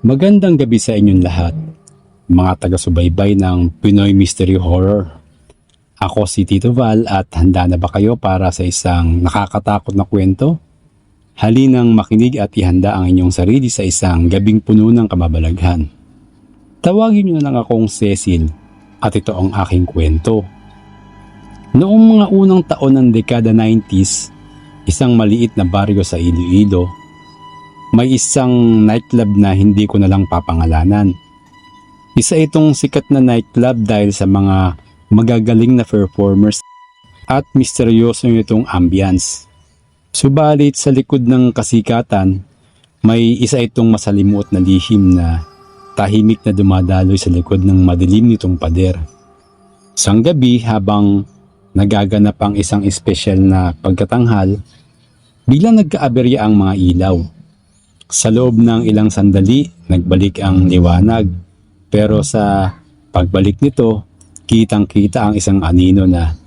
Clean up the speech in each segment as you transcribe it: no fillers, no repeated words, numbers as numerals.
Magandang gabi sa inyong lahat, mga taga-subaybay ng Pinoy Mystery Horror. Ako si Tito Val at handa na ba kayo para sa isang nakakatakot na kwento? Halinang makinig at ihanda ang inyong sarili sa isang gabing puno ng kababalaghan. Tawagin niyo na lang akong Cecil at ito ang aking kwento. Noong mga unang taon ng dekada 90s, isang maliit na baryo sa Iloilo, may isang nightclub na hindi ko na lang papangalanan. Isa itong sikat na nightclub dahil sa mga magagaling na performers at misteryoso nitong ambience. Subalit sa likod ng kasikatan, may isa itong masalimuot na lihim na tahimik na dumadaloy sa likod ng madilim nitong pader. Isang gabi habang nagaganap ang isang espesyal na pagkatanghal, biglang nagkaaberya ang mga ilaw. Sa loob ng ilang sandali, nagbalik ang liwanag. Pero sa pagbalik nito, kitang-kita ang isang anino na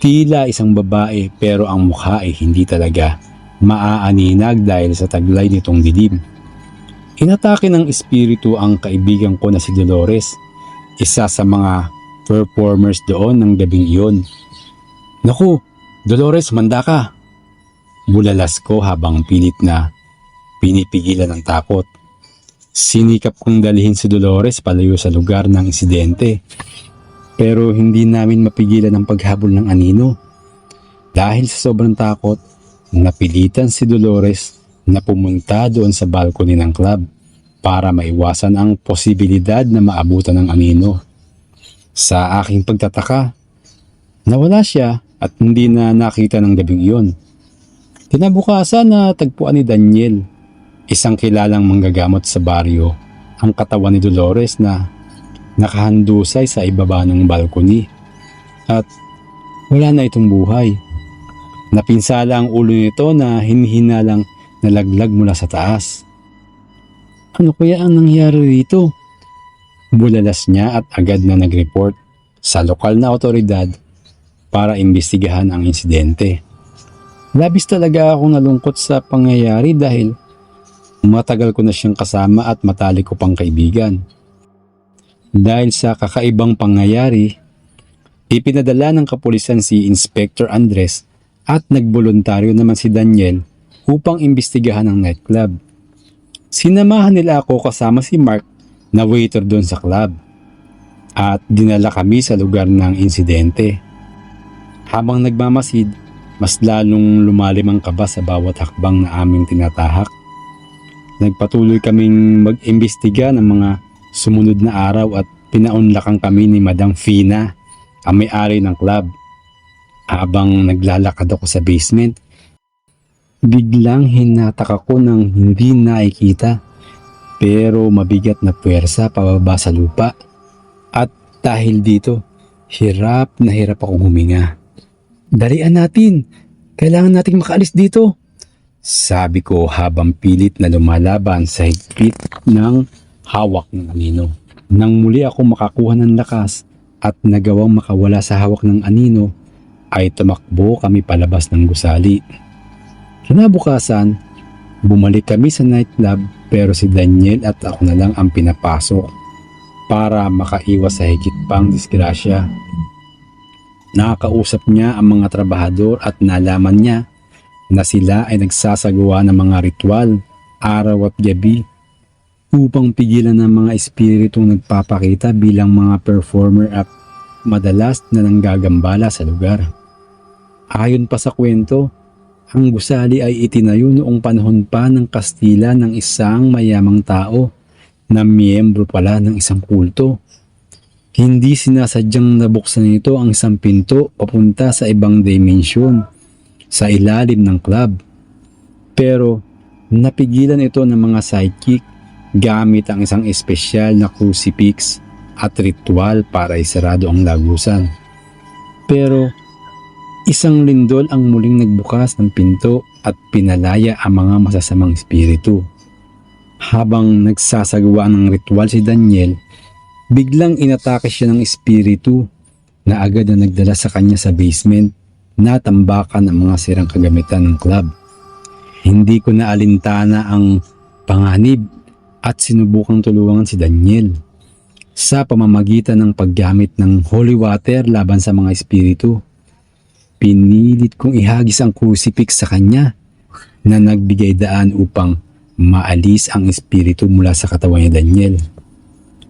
tila isang babae pero ang mukha ay hindi talaga maaaninag dahil sa taglay nitong dilim. Inatake ng espiritu ang kaibigan ko na si Dolores, isa sa mga performers doon ng gabing iyon. "Naku, Dolores, manda ka!" Bulalas ko habang pilit na pinipigilan ng takot. Sinikap kong dalhin si Dolores palayo sa lugar ng insidente. Pero hindi namin mapigilan ang paghabol ng anino. Dahil sa sobrang takot, napilitan si Dolores na pumunta doon sa balcony ng club para maiwasan ang posibilidad na maabutan ng anino. Sa aking pagtataka, nawala siya at hindi na nakita ng gabing iyon. Kinabukasan na tagpuan ni Daniel, isang kilalang manggagamot sa baryo, ang katawan ni Dolores na nakahandusay sa ibaba ng balcony at wala na itong buhay. Napinsala ang ulo nito na hinihinalang nalaglag mula sa taas. "Ano kaya ang nangyari dito?" Bulalas niya at agad na nag-report sa lokal na otoridad para imbestigahan ang insidente. Labis talaga akong nalungkot sa pangyayari dahil matagal ko na siyang kasama at matalik ko pang kaibigan. Dahil sa kakaibang pangyayari, ipinadala ng kapulisan si Inspector Andres at nagboluntaryo naman si Daniel upang imbestigahan ang nightclub. Sinamahan nila ako kasama si Mark na waiter doon sa club at dinala kami sa lugar ng insidente. Habang nagmamasid, mas lalong lumalim ang kaba sa bawat hakbang na aming tinatahak. Nagpatuloy kaming mag-imbestiga ng mga sumunod na araw at pinaunlakan kami ni Madam Fina, ang may-ari ng club. Habang naglalakad ako sa basement, biglang hinatak ako ng hindi nakikita pero mabigat na puwersa pababa sa lupa. At dahil dito, hirap akong huminga. "Dalian natin! Kailangan nating makaalis dito!" sabi ko habang pilit na lumalaban sa higpit ng hawak ng anino. Nang muli ako makakuha ng lakas at nagawang makawala sa hawak ng anino, ay tumakbo kami palabas ng gusali. Kinabukasan, bumalik kami sa nightclub pero si Daniel at ako na lang ang pinapasok para makaiwas sa higit pang disgrasya. Nakakausap niya ang mga trabahador at nalaman niya na sila ay nagsasagawa ng mga ritual araw at gabi upang pigilan ng mga espiritong nagpapakita bilang mga performer at madalas na nanggagambala sa lugar. Ayon pa sa kwento, ang gusali ay itinayo noong panahon pa ng Kastila ng isang mayamang tao na miyembro pala ng isang kulto. Hindi sinasadyang nabuksan nito ang isang pinto papunta sa ibang dimension sa ilalim ng club. Pero napigilan ito ng mga psychic gamit ang isang espesyal na crucifix at ritual para isarado ang lagusan. Pero isang lindol ang muling nagbukas ng pinto at pinalaya ang mga masasamang espiritu. Habang nagsasagawa ng ritual si Daniel, biglang inatake siya ng espiritu na agad na nagdala sa kanya sa basement na tambakan ng mga sirang kagamitan ng club. Hindi ko na alintana ang panganib at sinubukang tulungan si Daniel sa pamamagitan ng paggamit ng holy water laban sa mga espiritu. Pinilit kong ihagis ang crucifix sa kanya na nagbigay daan upang maalis ang espiritu mula sa katawan ni Daniel.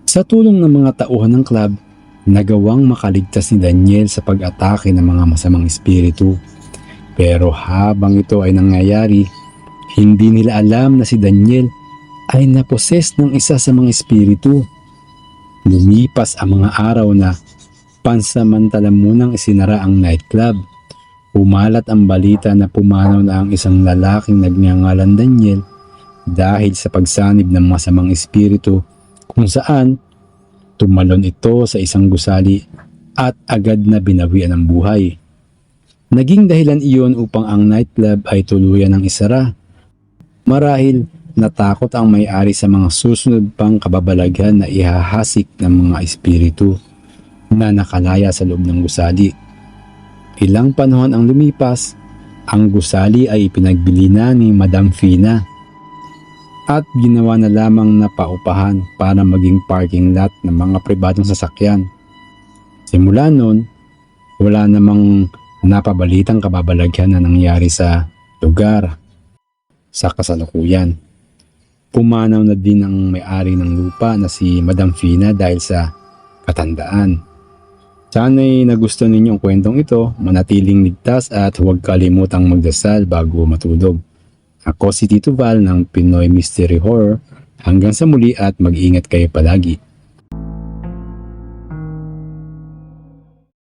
Sa tulong ng mga tauhan ng club, nagawang makaligtas ni Daniel sa pag-atake ng mga masamang espiritu. Pero habang ito ay nangyayari, hindi nila alam na si Daniel ay naposes ng isa sa mga espiritu. Lumipas ang mga araw na pansamantala munang isinara ang nightclub. Umalat ang balita na pumanaw na ang isang lalaking nagngangalan Daniel dahil sa pagsanib ng masamang espiritu, kung saan tumalon ito sa isang gusali at agad na binawian ng buhay. Naging dahilan iyon upang ang nightclub ay tuluyan ng isara. Marahil natakot ang may-ari sa mga susunod pang kababalaghan na ihahasik ng mga espiritu na nakalaya sa loob ng gusali. Ilang panahon ang lumipas, ang gusali ay ipinagbili na ni Madam Fina at ginawa na lamang na paupahan para maging parking lot ng mga pribadong sasakyan. Simula noon, wala namang napabalitang kababalaghan na nangyari sa lugar. Sa kasalukuyan, pumanaw na din ang may-ari ng lupa na si Madam Fina dahil sa katandaan. Sana'y nagustuhan ninyo ang kwentong ito, manatiling ligtas at huwag kalimutang magdasal bago matulog. Ako si Tito Val ng Pinoy Mystery Horror. Hanggang sa muli at mag-ingat kayo palagi.